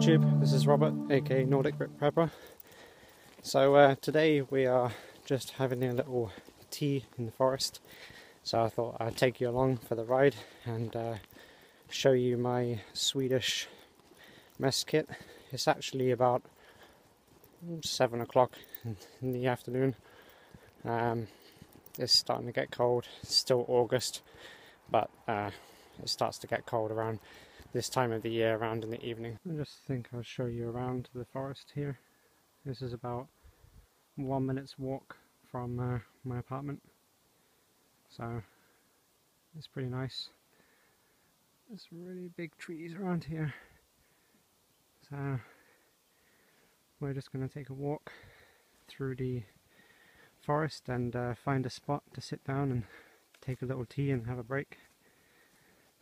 YouTube, this is Robert, aka Nordic Brick Prepper. So today we are just having a little tea in the forest. So I thought I'd take you along for the ride and show you my Swedish mess kit. It's actually about 7 o'clock in the afternoon. It's starting to get cold. It's still August, but it starts to get cold around this time of the year, around in the evening. I just think I'll show you around the forest here. This is about 1 minute's walk from my apartment, so it's pretty nice. There's really big trees around here, so we're just going to take a walk through the forest and find a spot to sit down and take a little tea and have a break.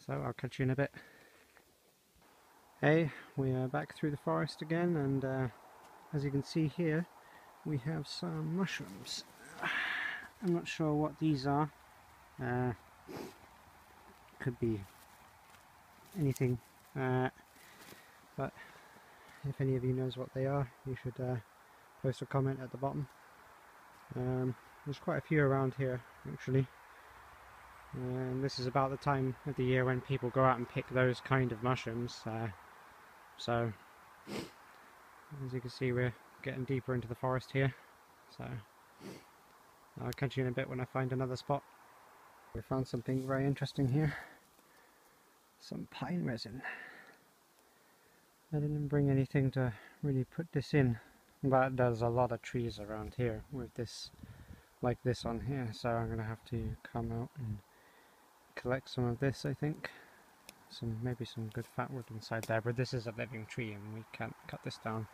So I'll catch you in a bit. Hey, we are back through the forest again, and as you can see here we have some mushrooms. I'm not sure what these are. Could be anything, but if any of you knows what they are, you should post a comment at the bottom. There's quite a few around here actually, and this is about the time of the year when people go out and pick those kind of mushrooms. So as you can see, we're getting deeper into the forest here, so I'll catch you in a bit when I find another spot. We found something very interesting here. Some pine resin. I didn't bring anything to really put this in, but there's a lot of trees around here with this, like this on here, so I'm gonna have to come out and collect some of this, I think. Maybe some good fat wood inside there, but this is a living tree and we can't cut this down.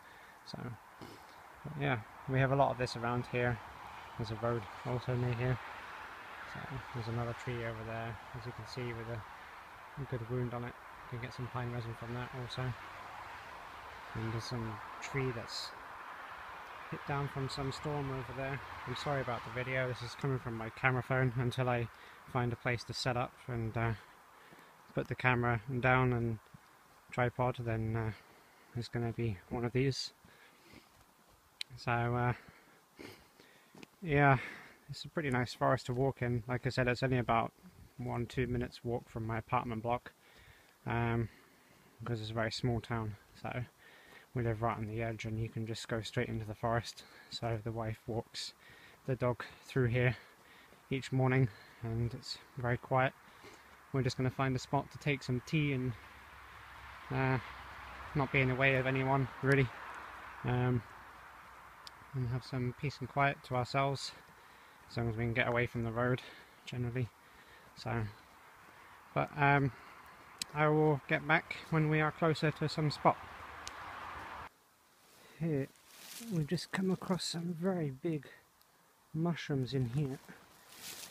So but yeah, we have a lot of this around here. There's a road also near here, so there's another tree over there, as you can see, with a good wound on it. You can get some pine resin from that also. And there's some tree that's hit down from some storm over there. I'm sorry about the video, this is coming from my camera phone until I find a place to set up and put the camera down and tripod, then it's going to be one of these. So yeah, it's a pretty nice forest to walk in. Like I said, it's only about 1-2 minutes walk from my apartment block, because it's a very small town, so we live right on the edge and you can just go straight into the forest. So the wife walks the dog through here each morning and it's very quiet. We're just going to find a spot to take some tea and not be in the way of anyone really, and have some peace and quiet to ourselves, as long as we can get away from the road generally. So but I will get back when we are closer to some spot. Here we've just come across some very big mushrooms in here.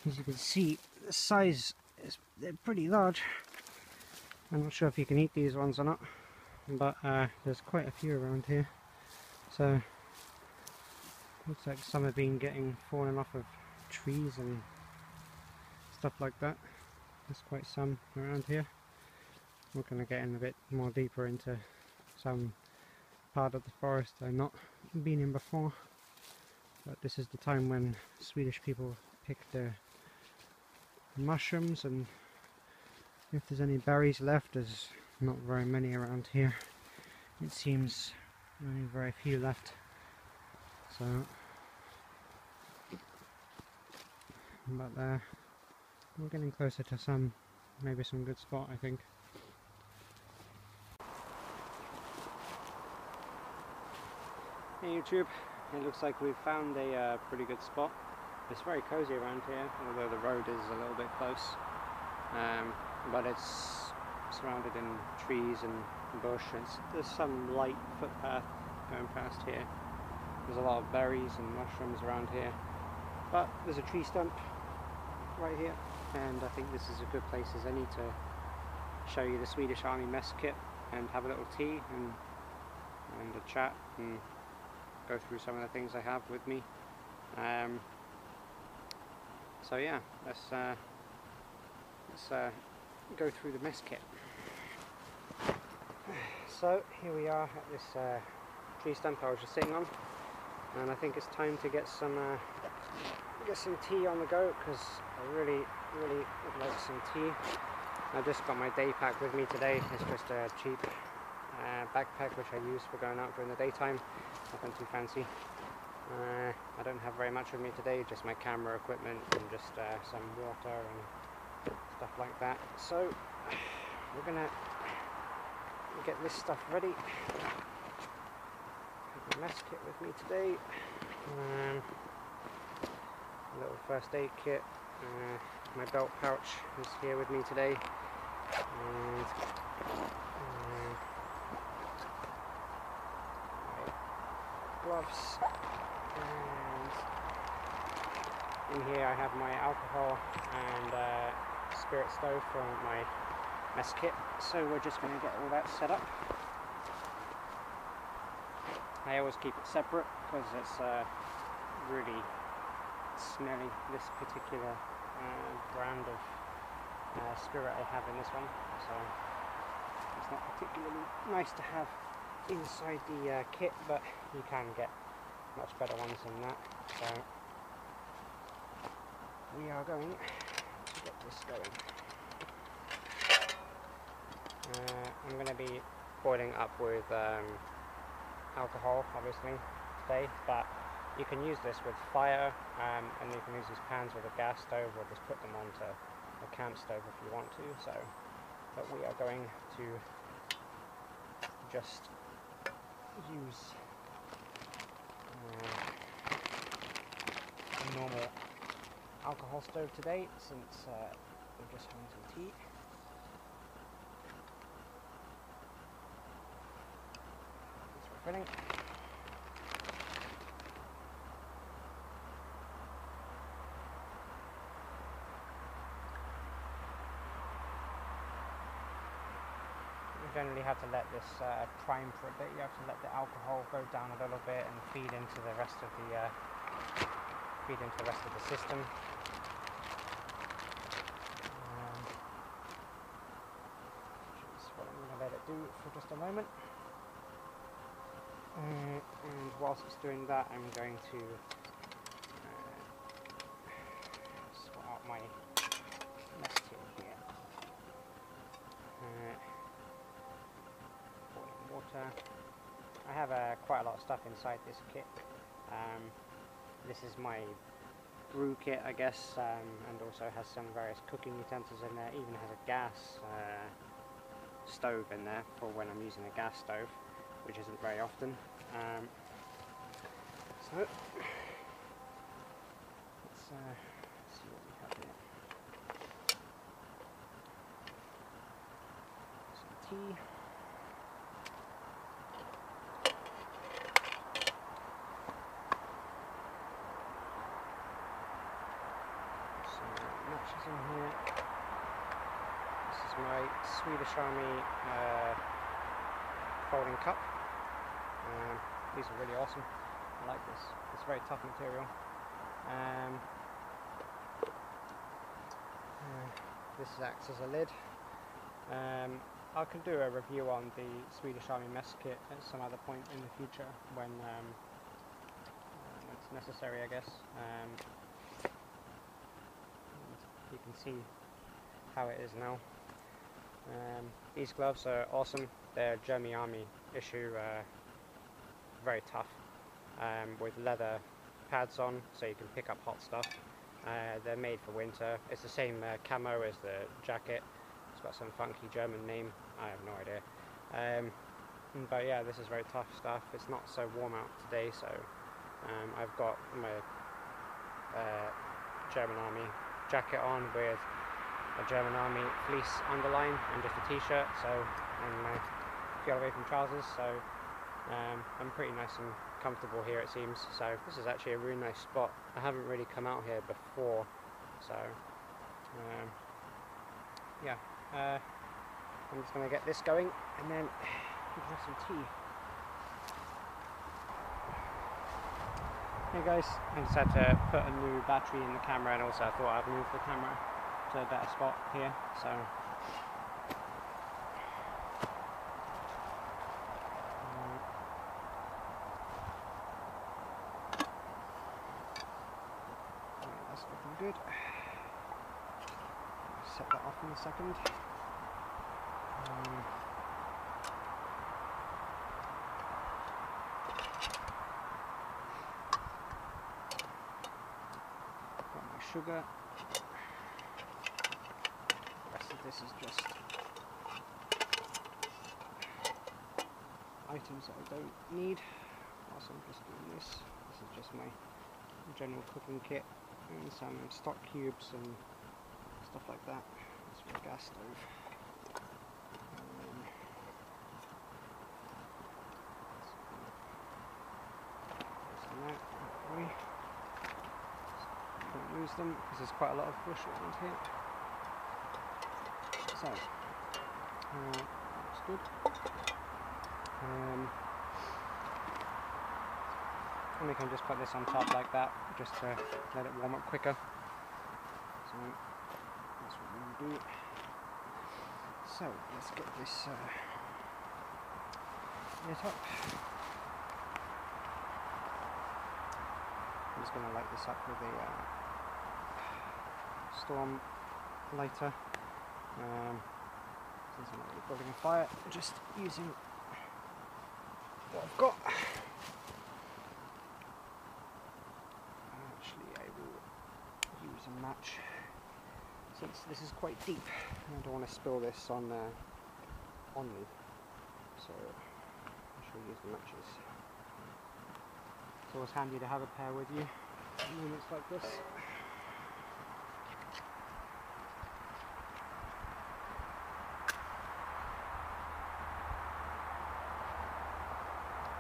As you can see, the size they're pretty large. I'm not sure if you can eat these ones or not, but there's quite a few around here. So looks like some have been fallen off of trees and stuff like that. There's quite some around here. We're going to get in a bit more deeper into some part of the forest I've not been in before, but this is the time when Swedish people pick their mushrooms, and if there's any berries left, there's not very many around here. It seems only very few left. So but we're getting closer to maybe some good spot, I think. Hey YouTube, it looks like we've found a pretty good spot. It's very cozy around here, although the road is a little bit close, but it's surrounded in trees and bush. There's some light footpath going past here. There's a lot of berries and mushrooms around here, but there's a tree stump right here, and I think this is a good place as any to show you the Swedish Army mess kit and have a little tea and a chat and go through some of the things I have with me. So yeah, let's go through the mess kit. So here we are at this tree stump I was just sitting on, and I think it's time to get some tea on the go, because I really would like some tea. I just got my day pack with me today. It's just a cheap backpack which I use for going out during the daytime. Nothing too fancy. I don't have very much with me today, just my camera equipment and just some water and stuff like that. So we're gonna get this stuff ready. Have my mess kit with me today. A little first aid kit. My belt pouch is here with me today. And my gloves. And in here I have my alcohol and spirit stove for my mess kit. So we're just going to get all that set up. I always keep it separate because it's really smelly, this particular brand of spirit I have in this one. So it's not particularly nice to have inside the kit, but you can get much better ones than that. So we are going to get this going. I'm going to be boiling up with alcohol obviously today, but you can use this with fire, and you can use these pans with a gas stove, or just put them onto a camp stove if you want to. So, but we are going to just use a normal alcohol stove today, since we're just having some tea. That's refilling. You generally have to let this prime for a bit. You have to let the alcohol go down a little bit and feed into the rest of the system. Which is what I'm going to let it do for just a moment. And whilst it's doing that, I'm going to swap out my mess tin here. Boiling water. I have quite a lot of stuff inside this kit. This is my brew kit, I guess, and also has some various cooking utensils in there. Even has a gas stove in there for when I'm using a gas stove, which isn't very often. So let's see what we have here. Some tea. Matches in here. This is my Swedish Army folding cup. These are really awesome. I like this. It's very tough material. This acts as a lid. I can do a review on the Swedish Army mess kit at some other point in the future when it's necessary, I guess. You can see how it is now. These gloves are awesome. They're German Army issue, very tough, with leather pads on, so you can pick up hot stuff. They're made for winter. It's the same camo as the jacket. It's got some funky German name. I have no idea. But yeah, this is very tough stuff. It's not so warm out today, so I've got my German Army jacket on with a German Army fleece underline and just a t-shirt, so, and my away from trousers, so I'm pretty nice and comfortable here, it seems. So this is actually a really nice spot. I haven't really come out here before, so yeah, I'm just going to get this going and then we can have some tea. Hey guys, I just had to put a new battery in the camera, and also I thought I'd move the camera to a better spot here, so good. Set that off in a second. Got my sugar. The rest of this is just items that I don't need. Also, I'm just doing this. This is just my general cooking kit and some stock cubes and stuff like that. That's my gas stove. Don't use them because there's quite a lot of bush around here. So, looks good. And we can just put this on top like that, just to let it warm up quicker. So, that's what we're going to do. So, let's get this lit up. I'm just going to light this up with a storm lighter. Since I'm not really building a fire, just using what I've got. Actually, I will use a match since this is quite deep. I don't want to spill this on me, so I shall use the matches. It's always handy to have a pair with you at moments like this.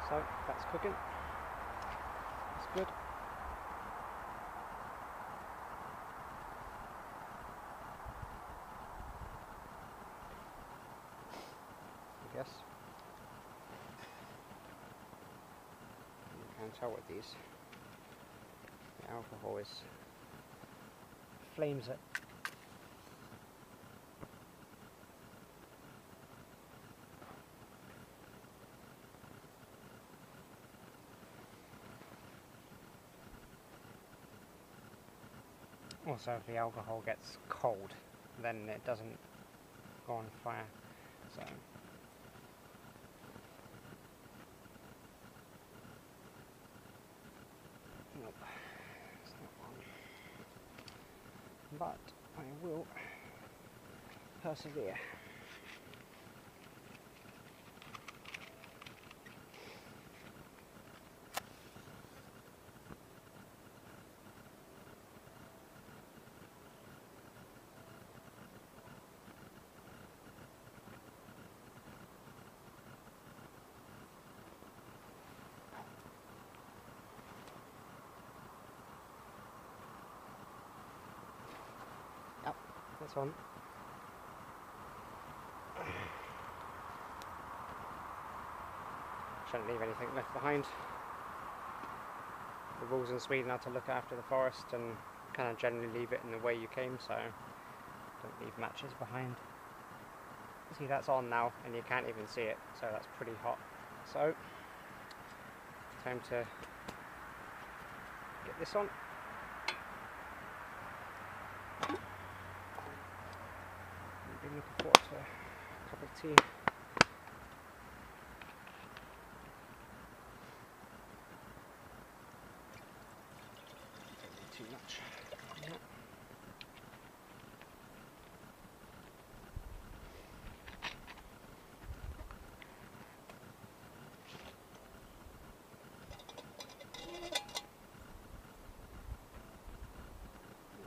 So that's cooking. That's good. I guess. You can tell with these. The alcohol is flames it. Also, if the alcohol gets cold, then it doesn't go on fire. So, nope, it's not on. But I will persevere. Yep, that's on. Shouldn't leave anything left behind. The rules in Sweden are to look after the forest and kind of generally leave it in the way you came, so don't leave matches behind. See, that's on now and you can't even see it, so that's pretty hot. So, time to get this on. Been looking forward to a cup of tea. Don't need too much. Yeah.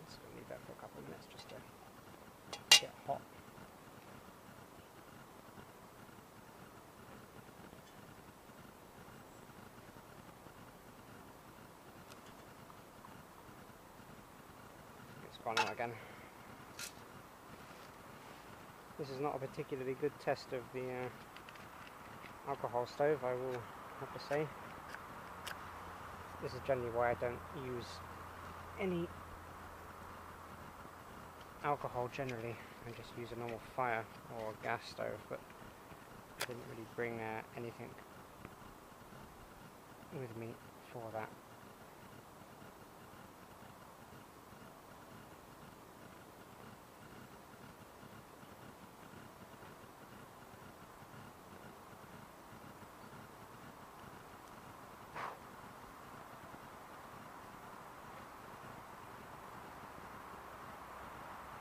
Just gonna leave that for a couple of minutes just to get hot. It's gone out again. This is not a particularly good test of the alcohol stove, I will have to say. This is generally why I don't use any alcohol generally. I just use a normal fire or a gas stove, but I didn't really bring anything with me for that.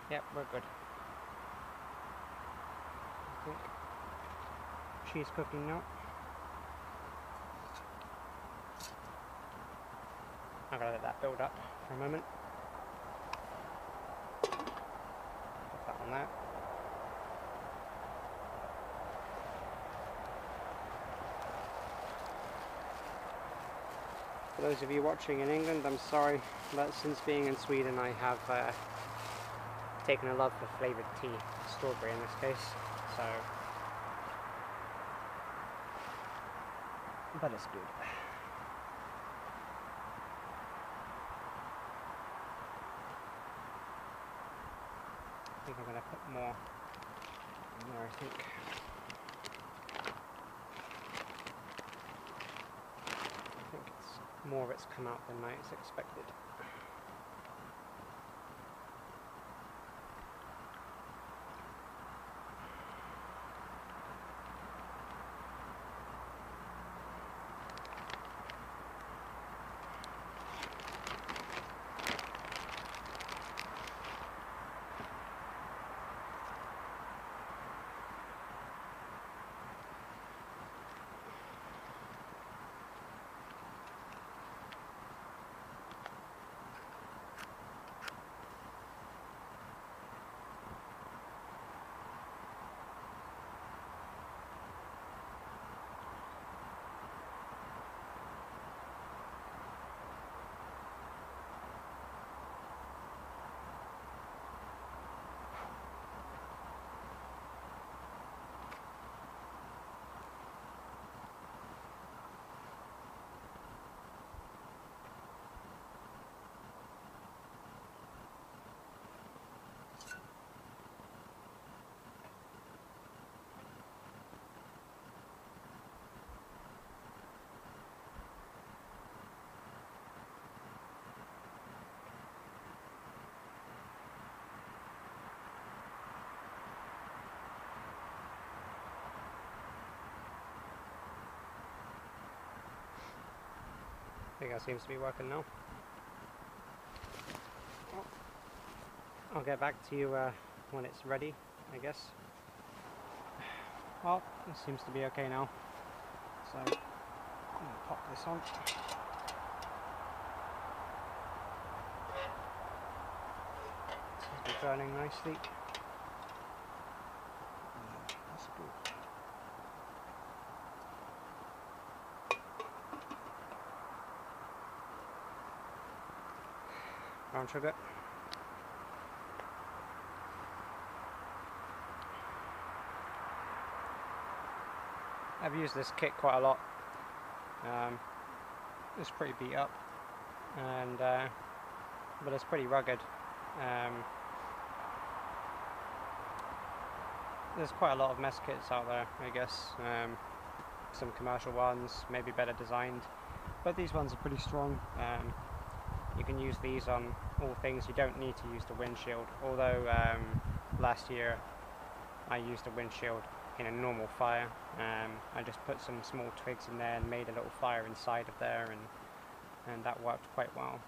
Yep, we're good. I think she's cooking now. I'm gonna let that build up for a moment. Put that on there. For those of you watching in England, I'm sorry, but since being in Sweden I have taken a love for flavoured tea, strawberry in this case, so, but it's good. I think I'm going to put more in there, I think. More of it's come out than I expected. I think that seems to be working now. I'll get back to you when it's ready, I guess. Well, it seems to be okay now. So, I'm going to pop this on. Seems to be burning nicely. Yeah, that's good. Brown sugar. I've used this kit quite a lot. It's pretty beat up, and but it's pretty rugged. There's quite a lot of mess kits out there, I guess. Some commercial ones, maybe better designed, but these ones are pretty strong. You can use these on all things. You don't need to use the windshield, although last year I used a windshield in a normal fire. I just put some small twigs in there and made a little fire inside of there, and that worked quite well.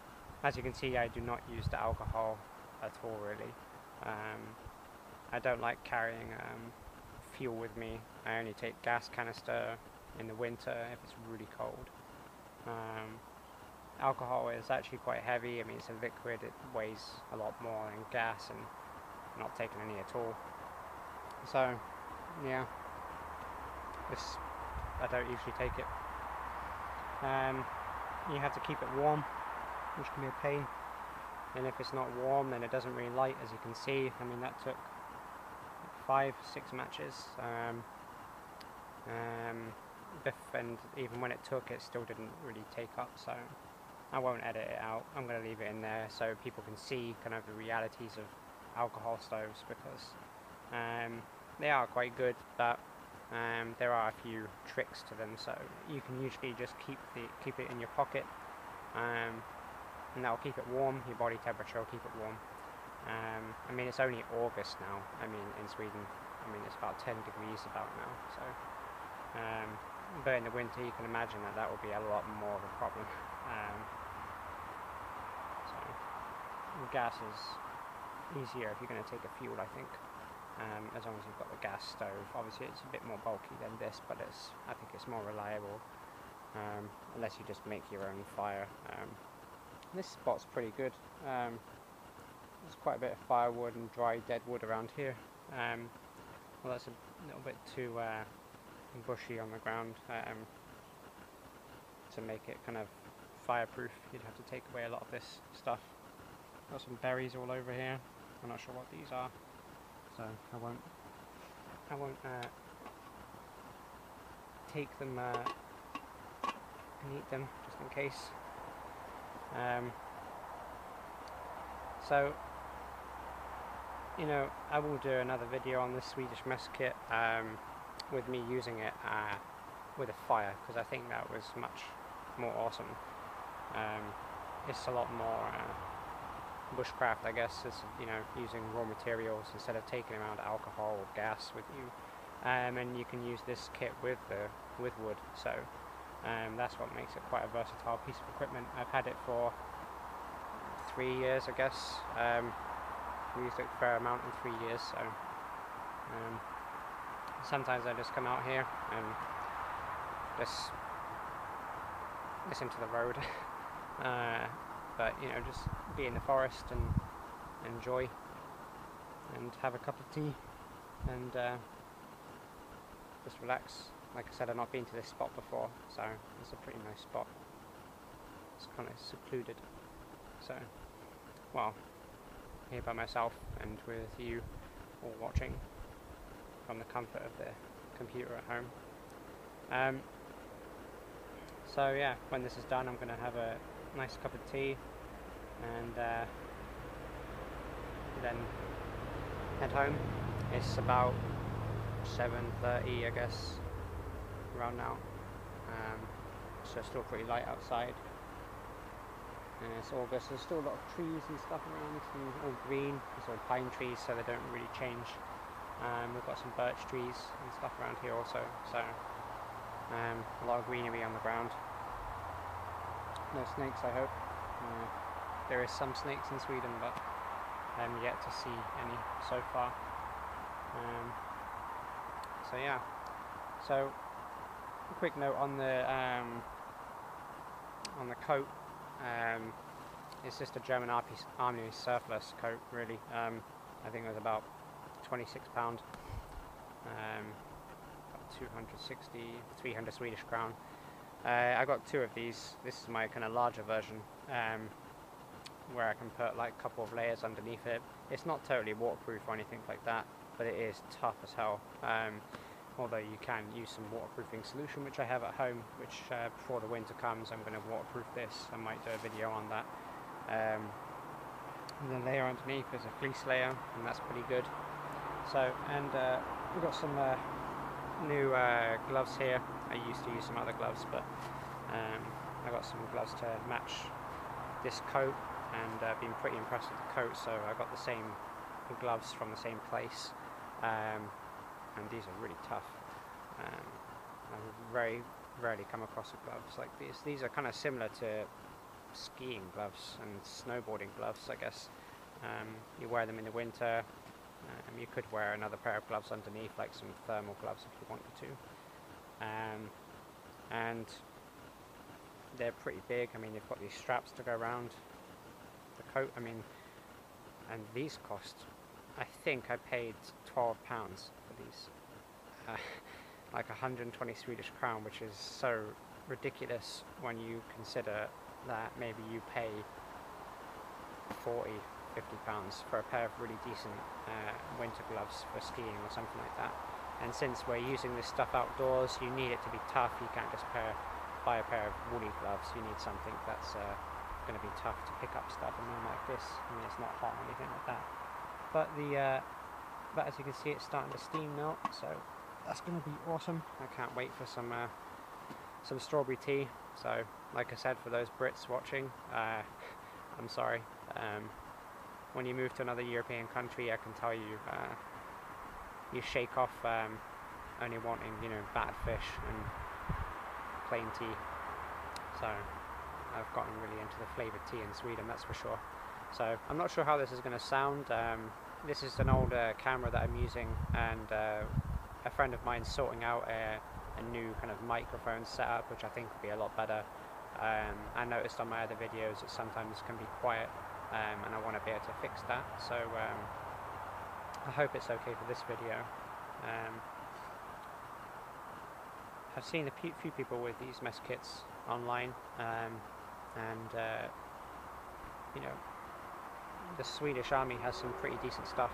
As you can see, I do not use the alcohol at all, really. I don't like carrying fuel with me. I only take gas canister in the winter if it's really cold. Alcohol is actually quite heavy. I mean, it's a liquid, it weighs a lot more than gas, and I'm not taking any at all. So, yeah, I don't usually take it. You have to keep it warm, which can be a pain, and if it's not warm then it doesn't really light, as you can see. I mean, that took 5-6 matches, and even when it took, it still didn't really take up, so I won't edit it out. I'm going to leave it in there so people can see kind of the realities of alcohol stoves, because they are quite good, but there are a few tricks to them. So you can usually just keep it in your pocket, and that'll keep it warm. Your body temperature will keep it warm. I mean, it's only August now. I mean, in Sweden, I mean, it's about 10 degrees about now. So, but in the winter, you can imagine that will be a lot more of a problem. So gas is easier if you're going to take a fuel, I think. As long as you've got the gas stove. Obviously it's a bit more bulky than this, but I think it's more reliable, unless you just make your own fire. This spot's pretty good. There's quite a bit of firewood and dry dead wood around here. Well, that's a little bit too bushy on the ground to make it kind of fireproof. You'd have to take away a lot of this stuff. Got some berries all over here. I'm not sure what these are, so I won't take them and eat them just in case. So, you know, I will do another video on this Swedish mess kit with me using it with a fire, because I think that was much more awesome. It's a lot more bushcraft, I guess. It's, you know, using raw materials instead of taking around alcohol or gas with you, and you can use this kit with wood. So that's what makes it quite a versatile piece of equipment. I've had it for 3 years, I guess. We used it a fair amount in 3 years, so sometimes I just come out here and just listen to the road, but you know, just be in the forest and enjoy and have a cup of tea and just relax. Like I said, I've not been to this spot before, so it's a pretty nice spot. It's kind of secluded, so, well, here by myself and with you all watching from the comfort of the computer at home. So yeah, when this is done, I'm going to have a nice cup of tea and then head home. It's about 7:30, I guess, around now, so it's still pretty light outside. And it's August, there's still a lot of trees and stuff around, and all green. It's all pine trees, so they don't really change. We've got some birch trees and stuff around here also, so a lot of greenery on the ground. No snakes, I hope. There is some snakes in Sweden, but I haven't yet to see any so far. So yeah, so a quick note on the coat. It's just a German Army surplus coat, really. I think it was about £26, about 260, 300 Swedish crown. I got 2 of these. This is my kind of larger version, where I can put like a couple of layers underneath it. It's not totally waterproof or anything like that, but it is tough as hell. Although you can use some waterproofing solution, which I have at home, which before the winter comes I'm going to waterproof this. I might do a video on that. And the layer underneath is a fleece layer, and that's pretty good. So, and we've got some new gloves here. I used to use some other gloves, but I got some gloves to match this coat, and been pretty impressed with the coat, so I got the same gloves from the same place. And these are really tough. I very rarely come across gloves like these. These are kind of similar to skiing gloves and snowboarding gloves, I guess. You wear them in the winter. You could wear another pair of gloves underneath, like some thermal gloves if you wanted to. And they're pretty big. I mean, they've got these straps to go around the coat. I mean, and these cost, I think I paid £12 for these, like 120 Swedish crown, which is so ridiculous when you consider that maybe you pay 40, 50 pounds for a pair of really decent winter gloves for skiing or something like that. And since we're using this stuff outdoors, you need it to be tough. You can't just buy a pair of woolly gloves. You need something that's going to be tough to pick up stuff. I mean, like this. I mean, it's not hot or anything like that. But but as you can see, it's starting to steam now, so that's going to be awesome. I can't wait for some strawberry tea. So, like I said, for those Brits watching, I'm sorry. When you move to another European country, I can tell you, you shake off only wanting, you know, bad fish and plain tea. So I've gotten really into the flavoured tea in Sweden, that's for sure. So I'm not sure how this is going to sound. This is an older camera that I'm using, and a friend of mine's sorting out a new kind of microphone setup, which I think will be a lot better. I noticed on my other videos it sometimes can be quiet, and I want to be able to fix that. So I hope it's okay for this video. I've seen a few people with these mess kits online, and you know, the Swedish Army has some pretty decent stuff,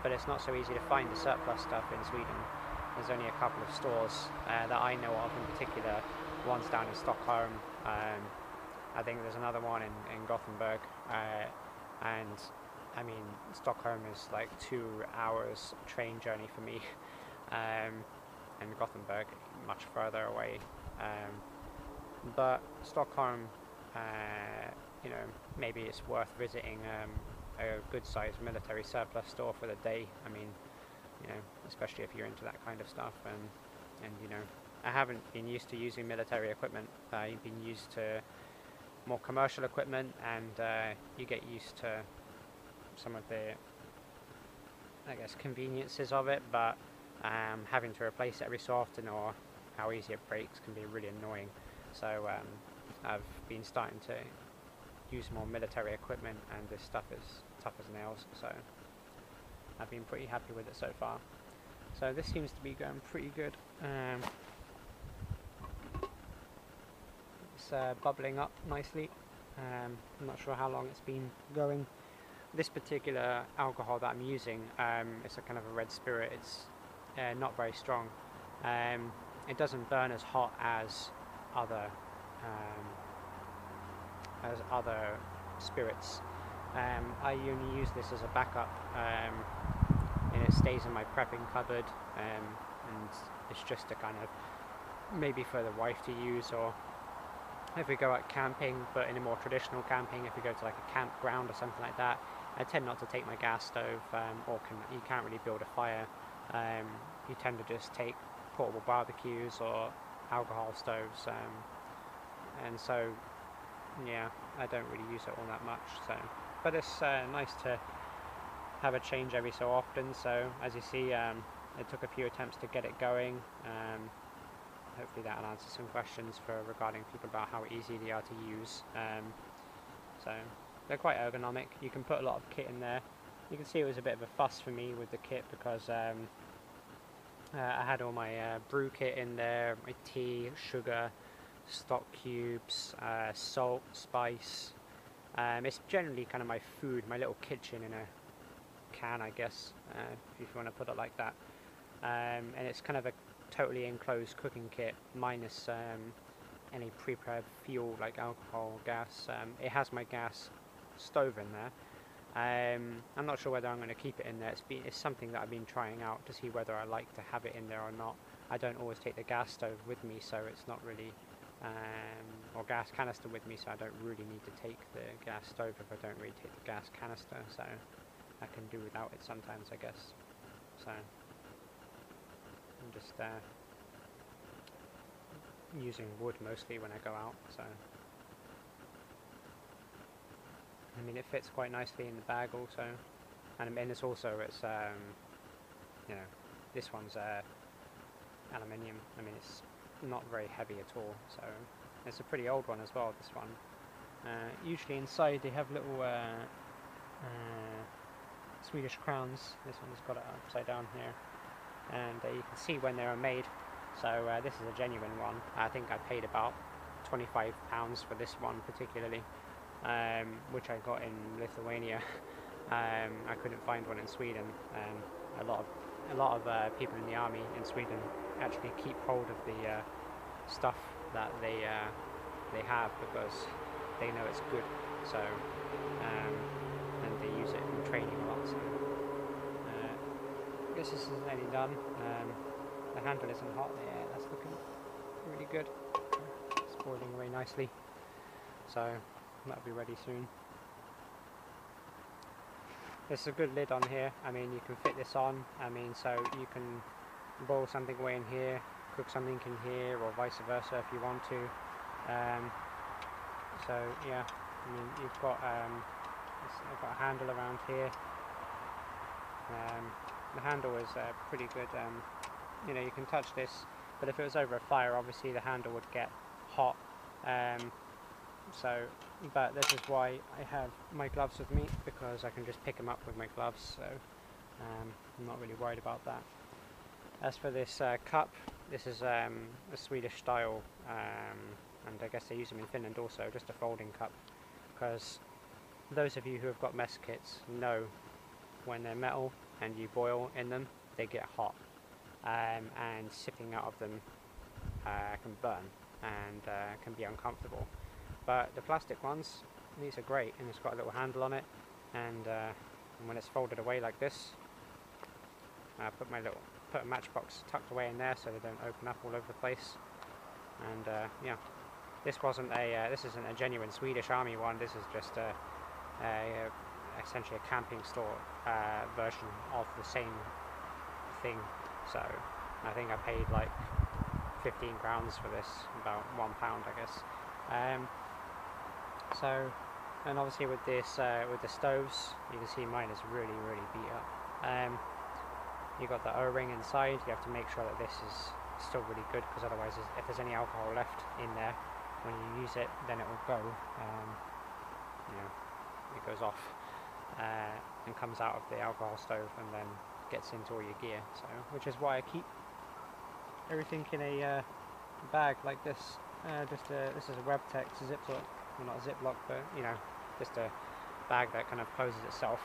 but it's not so easy to find the surplus stuff in Sweden. There's only a couple of stores that I know of in particular. One's down in Stockholm, I think there's another one in Gothenburg, and I mean, Stockholm is like 2 hours train journey for me, and Gothenburg much further away. But Stockholm, you know, maybe it's worth visiting a good-sized military surplus store for the day. I mean, you know, especially if you're into that kind of stuff, and you know, I haven't been used to using military equipment. I've been used to more commercial equipment, and you get used to some of the, I guess, conveniences of it, but having to replace it every so often, or how easy it breaks, can be really annoying. So I've been starting to use more military equipment, and this stuff is tough as nails, so I've been pretty happy with it so far. So this seems to be going pretty good. It's bubbling up nicely. I'm not sure how long it's been going. This particular alcohol that I'm using, it's a kind of a red spirit. It's not very strong. It doesn't burn as hot as other spirits. I only use this as a backup, and it stays in my prepping cupboard, and it's just a kind of maybe for the wife to use, or if we go out camping, but in a more traditional camping, if we go to like a campground or something like that, I tend not to take my gas stove, you can't really build a fire. You tend to just take portable barbecues or alcohol stoves, and so yeah, I don't really use it all that much. So, but it's nice to have a change every so often. So as you see, it took a few attempts to get it going. Hopefully that'll answer some questions regarding people about how easy they are to use. So they're quite ergonomic. You can put a lot of kit in there. You can see it was a bit of a fuss for me with the kit, because I had all my brew kit in there, my tea, sugar, stock cubes, salt, spice. It's generally kind of my food, my little kitchen in a can, I guess, if you want to put it like that. And it's kind of a totally enclosed cooking kit, minus any pre-prepared fuel like alcohol, gas. It has my gas stove in there. I'm not sure whether I'm going to keep it in there. It's something that I've been trying out to see whether I like to have it in there or not. I don't always take the gas stove with me, so it's not really, or gas canister with me, so I don't really need to take the gas stove if I don't really take the gas canister, so I can do without it sometimes, I guess. So I'm just using wood mostly when I go out, so I mean, it fits quite nicely in the bag also, and it's also, you know, this one's aluminium. I mean, it's not very heavy at all, so it's a pretty old one as well, this one. Usually inside they have little Swedish crowns. This one's got it upside down here, and you can see when they were made. So this is a genuine one. I think I paid about £25 for this one particularly, which I got in Lithuania. I couldn't find one in Sweden. A lot of people in the army in Sweden actually keep hold of the stuff that they have, because they know it's good. So and they use it in training a lot. So I guess this is nearly done. The handle isn't hot. Yeah, that's looking really good. It's boiling away nicely. So that'll be ready soon. There's a good lid on here. I mean, you can fit this on. I mean, so you can boil something away in here, cook something in here, or vice versa if you want to. So yeah, I mean, you've got I've got a handle around here. The handle is pretty good. You know, you can touch this, but if it was over a fire, obviously the handle would get hot. But this is why I have my gloves with me, because I can just pick them up with my gloves, so I'm not really worried about that. As for this cup, this is a Swedish style, and I guess they use them in Finland also, just a folding cup, because those of you who have got mess kits know when they're metal and you boil in them, they get hot, and sipping out of them can burn and can be uncomfortable. But the plastic ones, these are great, and it's got a little handle on it, and when it's folded away like this, I put a matchbox tucked away in there so they don't open up all over the place. And yeah, this isn't a genuine Swedish Army one. This is just essentially a camping store version of the same thing. So I think I paid like 15 crowns for this, about £1 I guess. So, and obviously with this, with the stoves, you can see mine is really beat up. You got the O-ring inside. You have to make sure that this is still really good, because otherwise, if there's any alcohol left in there when you use it, then it will go. You know, it goes off and comes out of the alcohol stove and then gets into all your gear. So, which is why I keep everything in a bag like this. This is a WebTech Ziploc. Well, not a Ziploc, but you know, just a bag that kind of closes itself.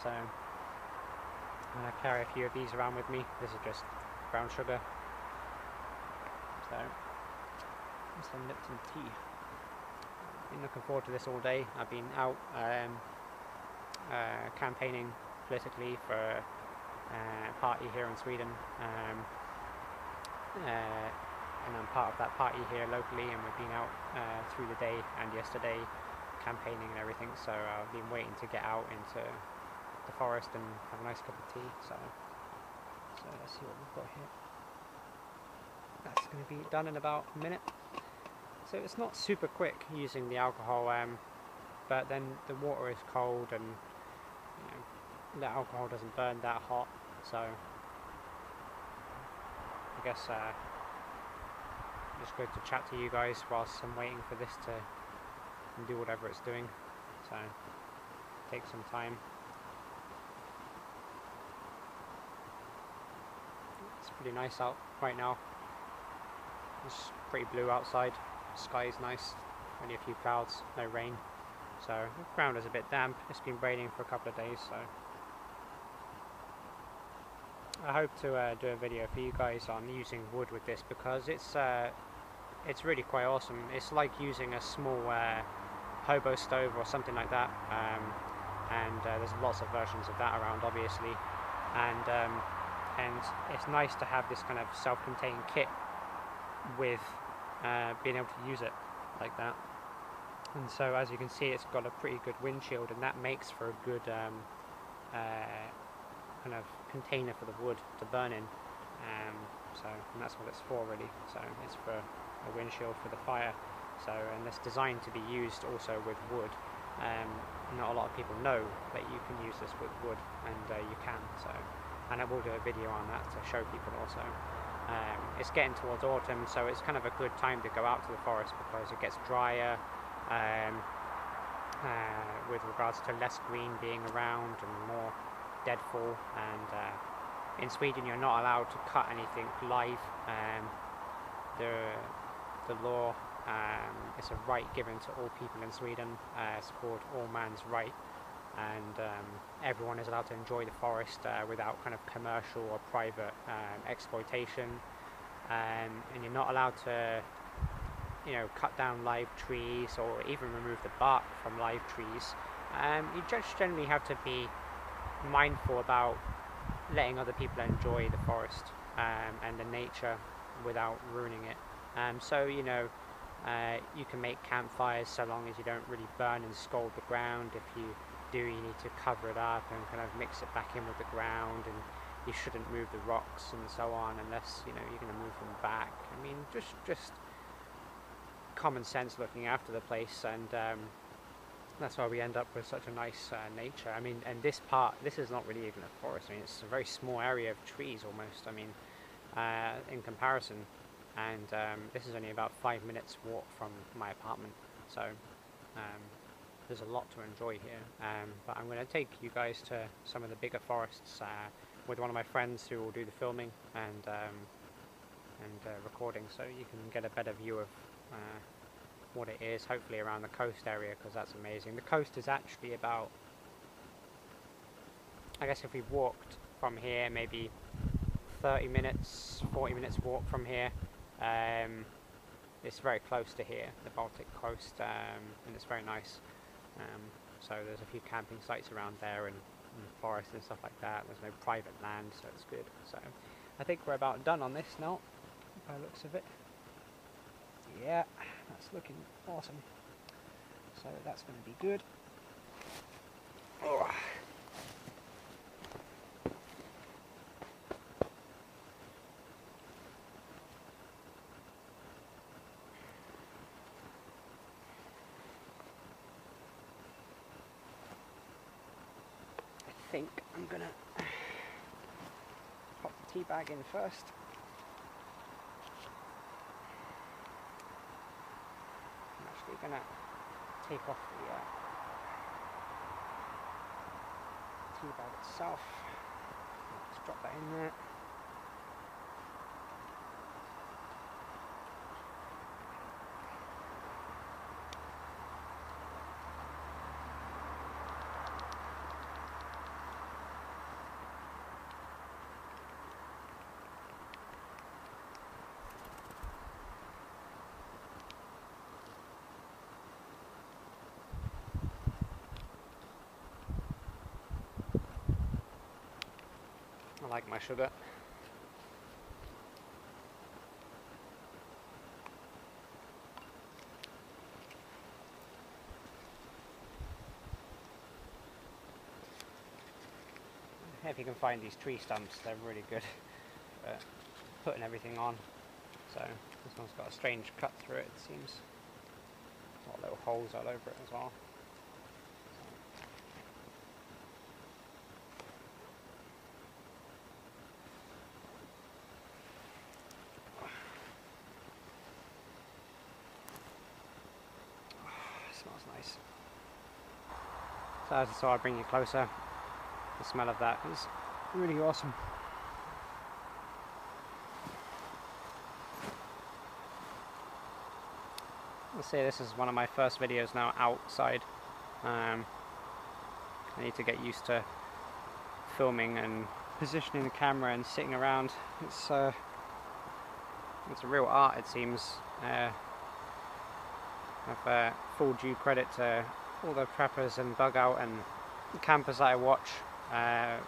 So I carry a few of these around with me. This is just brown sugar. So some Lipton tea. Been looking forward to this all day. I've been out campaigning politically for a party here in Sweden. And I'm part of that party here locally, and we've been out through the day and yesterday campaigning and everything, so I've been waiting to get out into the forest and have a nice cup of tea. So let's see what we've got here. That's going to be done in about a minute. So it's not super quick using the alcohol, but then the water is cold, and you know, the alcohol doesn't burn that hot, so I guess just good to chat to you guys whilst I'm waiting for this to do whatever it's doing. So take some time. It's pretty nice out right now. It's pretty blue outside. The sky is nice. Only a few clouds, no rain. So the ground is a bit damp. It's been raining for a couple of days, so I hope to do a video for you guys on using wood with this, because it's really quite awesome. It's like using a small hobo stove or something like that, and there's lots of versions of that around, obviously, and it's nice to have this kind of self-contained kit with being able to use it like that. And so as you can see, it's got a pretty good windshield, and that makes for a good kind of container for the wood to burn in. And that's what it's for, really. So it's for a windshield for the fire. So, and it's designed to be used also with wood. Not a lot of people know that you can use this with wood, and you can. So, and I will do a video on that to show people also. It's getting towards autumn, so it's kind of a good time to go out to the forest, because it gets drier, with regards to less green being around and more deadfall. And in Sweden, you're not allowed to cut anything live. The law, it's a right given to all people in Sweden. It's called all man's right, and everyone is allowed to enjoy the forest without kind of commercial or private exploitation. And you're not allowed to, you know, cut down live trees or even remove the bark from live trees. You just generally have to be mindful about letting other people enjoy the forest and the nature without ruining it. So, you know, you can make campfires so long as you don't really burn and scald the ground. If you do, you need to cover it up and kind of mix it back in with the ground, and you shouldn't move the rocks and so on unless, you know, you're going to move them back. I mean, just common sense, looking after the place. And that's why we end up with such a nice nature. I mean, and this part, this is not really even a forest. I mean, it's a very small area of trees almost. I mean, in comparison, and this is only about 5 minutes walk from my apartment, so there's a lot to enjoy here. But I'm going to take you guys to some of the bigger forests with one of my friends who will do the filming and recording, so you can get a better view of what it is, hopefully around the coast area, because that's amazing. The coast is actually about, I guess if we walked from here, maybe 30 minutes, 40 minutes walk from here. It's very close to here, the Baltic coast, and it's very nice. So there's a few camping sites around there and forest and stuff like that. There's no private land, so it's good. So I think we're about done on this now, by the looks of it. Yeah, that's looking awesome. So that's going to be good. Oh. I think I'm going to pop the tea bag in first. I'm going to take off the tea bag itself. Let's drop that in there. I like my sugar. If you can find these tree stumps, they're really good for putting everything on. So this one's got a strange cut through it, it seems. Got little holes all over it as well. Smells nice. So as I saw, I'll bring you closer. The smell of that is really awesome. Let's say this is one of my first videos now outside. I need to get used to filming and positioning the camera and sitting around. It's a real art, it seems. I've full due credit to all the preppers and bug out and campers that I watch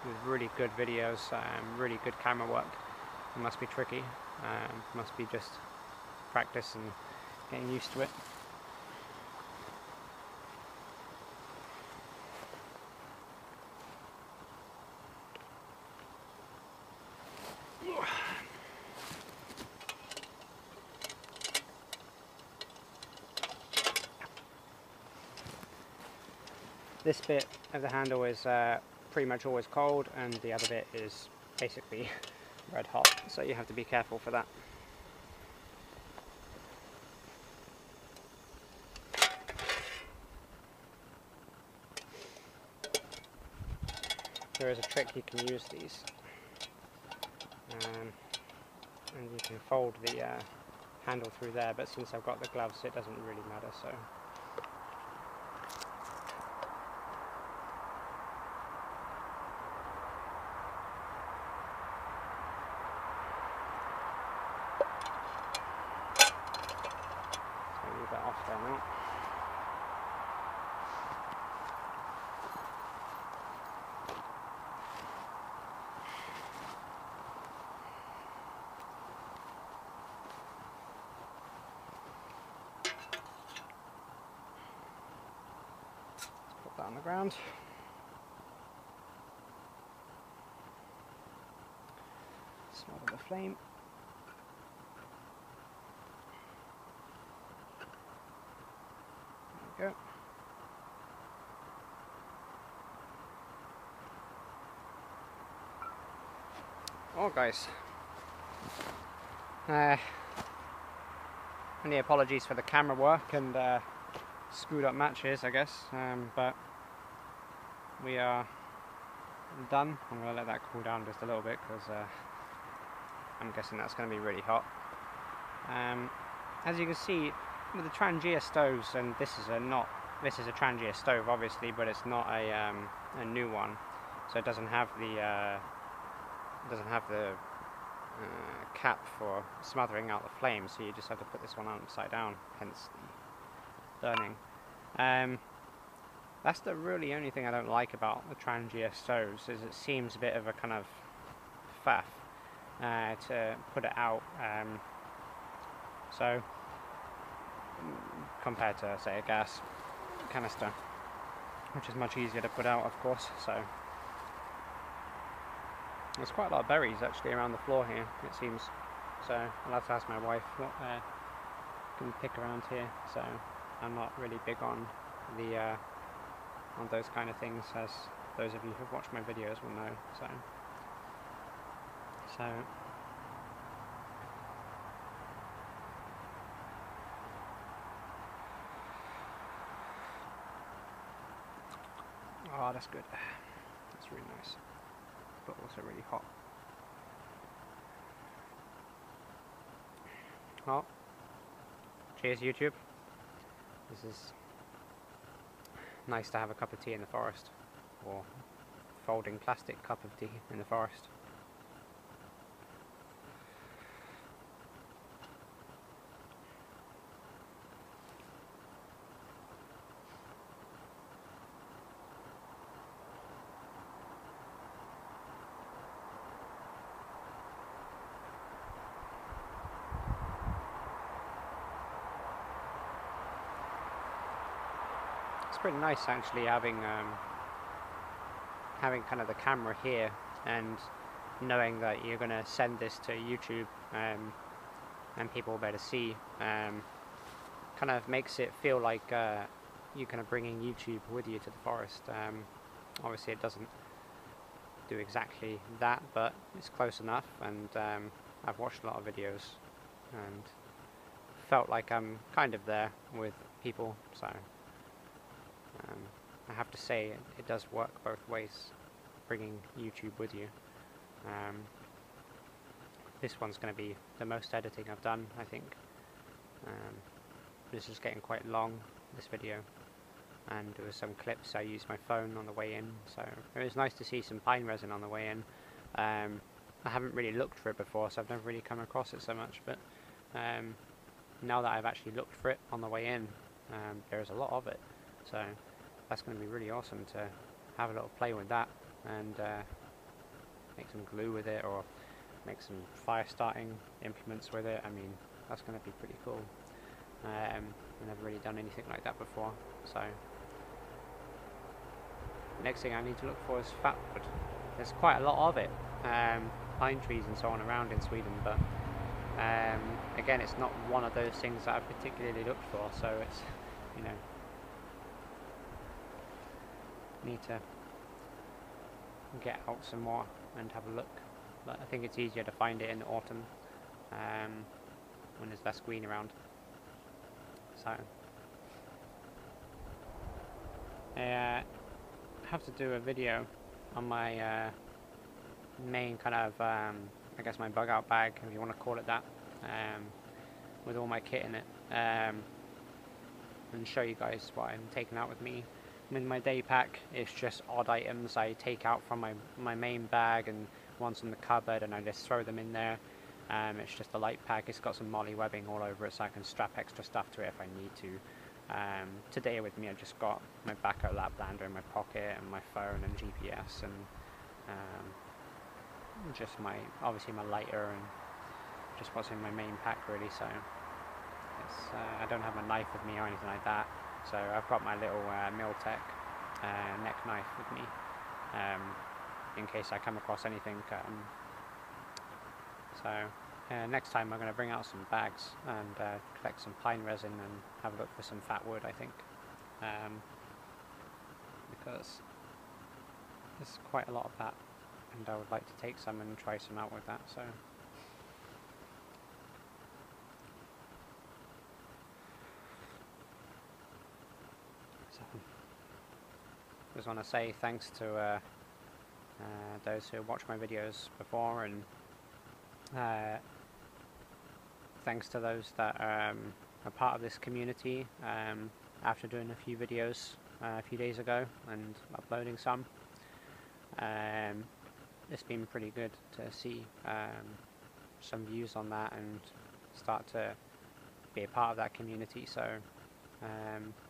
with really good videos, really good camera work. It must be tricky, must be just practice and getting used to it. This bit of the handle is pretty much always cold, and the other bit is basically red hot, so you have to be careful for that. There is a trick you can use these, and you can fold the handle through there, but since I've got the gloves it doesn't really matter. So leave that off there now. Let's put that on the ground. Smother the flame. There we go. Well guys, any apologies for the camera work and screwed up matches, I guess, but we are done. I'm going to let that cool down just a little bit because I'm guessing that's going to be really hot. As you can see with the Trangia stoves, and this is a Trangia stove obviously, but it's not a new one, so it doesn't have the cap for smothering out the flames, so you just have to put this one upside down, hence the burning. That's the really only thing I don't like about the Trangia stoves, is it seems a bit of a kind of faff to put it out, so compared to say a gas canister, which is much easier to put out, of course. So there's quite a lot of berries actually around the floor here, it seems, so I'll have to ask my wife what can pick around here. So I'm not really big on the on those kind of things, as those of you who've watched my videos will know. So oh, that's good. That's really nice, but also really hot. Well, cheers YouTube. This is nice to have a cup of tea in the forest, or folding plastic cup of tea in the forest. It's pretty nice actually having kind of the camera here and knowing that you're going to send this to YouTube and people will be able to see. Kind of makes it feel like you're kind of bringing YouTube with you to the forest. Obviously it doesn't do exactly that, but it's close enough, and I've watched a lot of videos and felt like I'm kind of there with people, so I have to say it does work both ways, bringing YouTube with you. This one's going to be the most editing I've done, I think. This is getting quite long, this video, and there was some clips. I used my phone on the way in, so it was nice to see some pine resin on the way in. I haven't really looked for it before, so I've never really come across it so much, but now that I've actually looked for it on the way in, there's a lot of it, so that's going to be really awesome to have a little play with that and make some glue with it, or make some fire starting implements with it. I mean, that's going to be pretty cool. I've never really done anything like that before, so next thing I need to look for is fatwood. There's quite a lot of it, pine trees and so on around in Sweden, but again, it's not one of those things that I've particularly looked for, so it's, you know, need to get out some more and have a look. But I think it's easier to find it in the autumn when there's less green around. So I have to do a video on my main kind of I guess my bug out bag, if you want to call it that, with all my kit in it, and show you guys what I'm taking out with me. In my day pack, it's just odd items I take out from my main bag and ones in the cupboard, and I just throw them in there. It's just a light pack. It's got some molly webbing all over it, so I can strap extra stuff to it if I need to. Today with me, I just got my Baco Laplander in my pocket, and my phone and GPS, and just obviously my lighter, and just what's in my main pack really. So it's, I don't have a knife with me or anything like that. So I've got my little Miltech neck knife with me, in case I come across anything. So next time I'm going to bring out some bags and collect some pine resin and have a look for some fat wood, I think, because there's quite a lot of that and I would like to take some and try some out with that. So just want to say thanks to those who watched my videos before, and thanks to those that are part of this community after doing a few videos a few days ago and uploading some. It's been pretty good to see some views on that and start to be a part of that community, so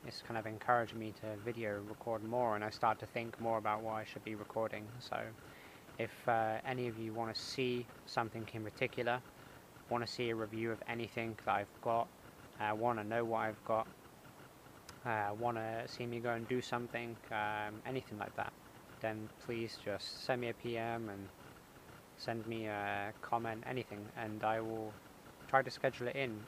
it's kind of encouraged me to video record more, and I start to think more about what I should be recording. So if any of you want to see something in particular, want to see a review of anything that I've got, want to know what I've got, want to see me go and do something, anything like that, then please just send me a PM and send me a comment, anything, and I will try to schedule it in.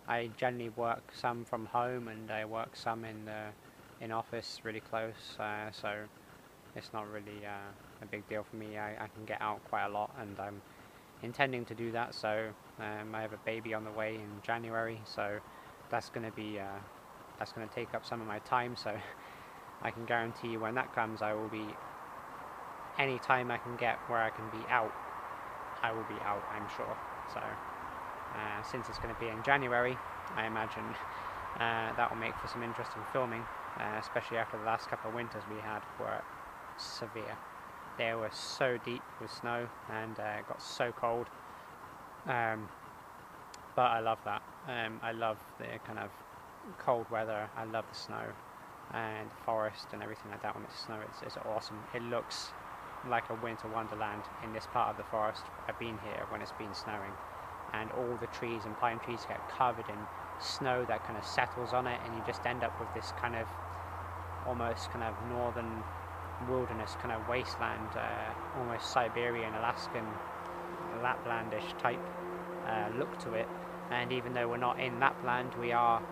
I generally work some from home, and I work some in office really close, so it's not really a big deal for me. I can get out quite a lot, and I'm intending to do that. So I have a baby on the way in January, so that's going to take up some of my time. So I can guarantee you when that comes, I will be, any time I can get where I can be out, I will be out, I'm sure. So since it's going to be in January, I imagine that will make for some interesting filming, especially after the last couple of winters we had were severe. They were so deep with snow, and it got so cold, but I love that. I love the kind of cold weather. I love the snow and the forest and everything like that. When it's snow, it's awesome. It looks like a winter wonderland in this part of the forest. I've been here when it's been snowing, and all the trees and pine trees get covered in snow that kind of settles on it, and you just end up with this kind of almost kind of northern wilderness kind of wasteland, almost Siberian, Alaskan, Laplandish type look to it. And even though we're not in Lapland, we are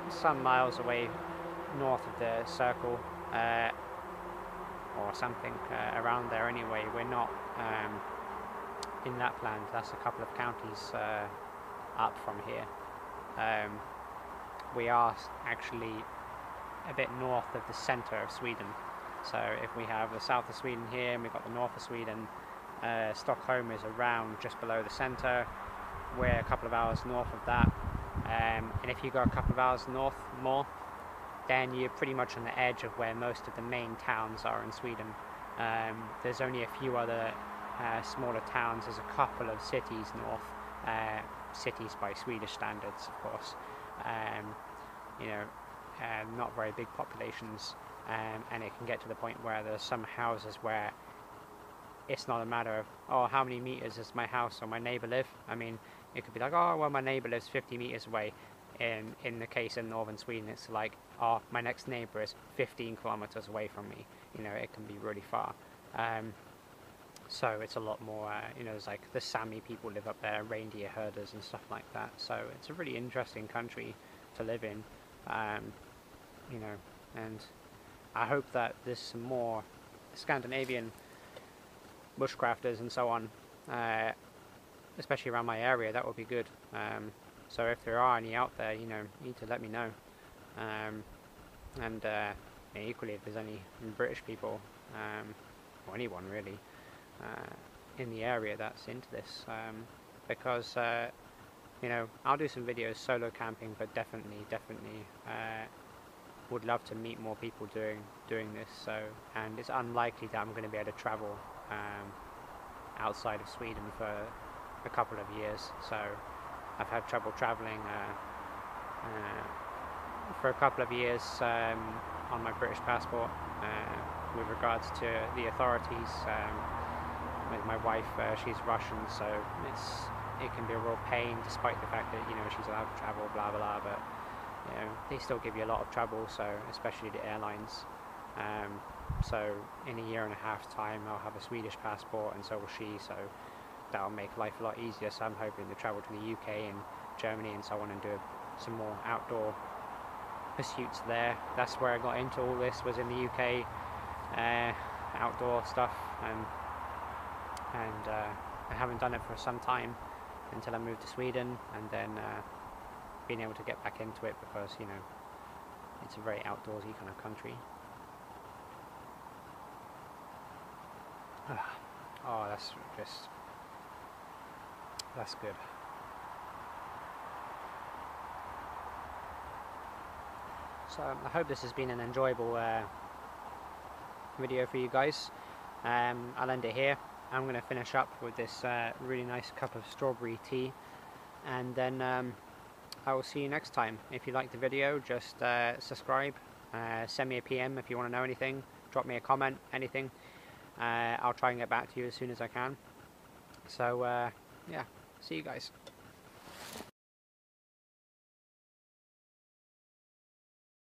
some miles away north of the circle, or something around there anyway. We're not in Lapland. That's a couple of counties up from here. We are actually a bit north of the centre of Sweden. So if we have the south of Sweden here, and we've got the north of Sweden, Stockholm is around just below the centre. We're a couple of hours north of that, and if you go a couple of hours north more, then you're pretty much on the edge of where most of the main towns are in Sweden. There's only a few other smaller towns. There's a couple of cities north, cities by Swedish standards, of course. You know, not very big populations, and it can get to the point where there's some houses where it's not a matter of, oh, how many meters does my house or my neighbour live? I mean, it could be like, oh, well, my neighbour lives 50 meters away. In the case in northern Sweden, it's like, oh, my next neighbour is 15 kilometers away from me. You know, it can be really far. So it's a lot more, you know, there's like the Sami people live up there, reindeer herders and stuff like that. So it's a really interesting country to live in, you know, and I hope that there's some more Scandinavian bushcrafters and so on, especially around my area. That would be good. So if there are any out there, you know, you need to let me know. And equally, if there's any British people, or anyone really, in the area that's into this, because you know, I'll do some videos solo camping, but definitely would love to meet more people doing this. So, and it's unlikely that I'm going to be able to travel outside of Sweden for a couple of years. So I've had trouble travelling for a couple of years on my British passport with regards to the authorities. With my wife, she's Russian, so it can be a real pain, despite the fact that, you know, she's allowed to travel, blah blah. But you know, they still give you a lot of trouble. So especially the airlines. So in a year and a half time, I'll have a Swedish passport, and so will she. So that'll make life a lot easier. So I'm hoping to travel to the UK and Germany and so on, and do some more outdoor pursuits there. That's where I got into all this, was in the UK, outdoor stuff, and I haven't done it for some time until I moved to Sweden, and then being able to get back into it because, you know, it's a very outdoorsy kind of country. Oh, that's good. So I hope this has been an enjoyable video for you guys. I'll end it here. I'm going to finish up with this really nice cup of strawberry tea, and then I will see you next time. If you like the video, just subscribe, send me a PM if you want to know anything, drop me a comment, anything. I'll try and get back to you as soon as I can. So yeah, see you guys.